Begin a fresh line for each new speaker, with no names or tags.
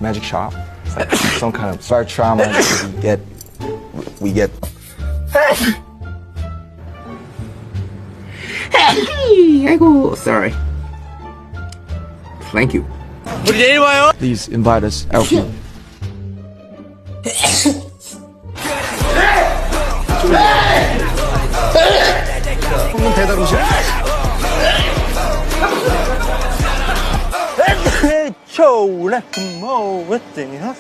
magic shop. It's like some kind of star trauma. We get.
아이고, sorry. Thank you.
우리 내일 봐요.
Please invite us out.
배달 음식. 초래 뭐 어때냐?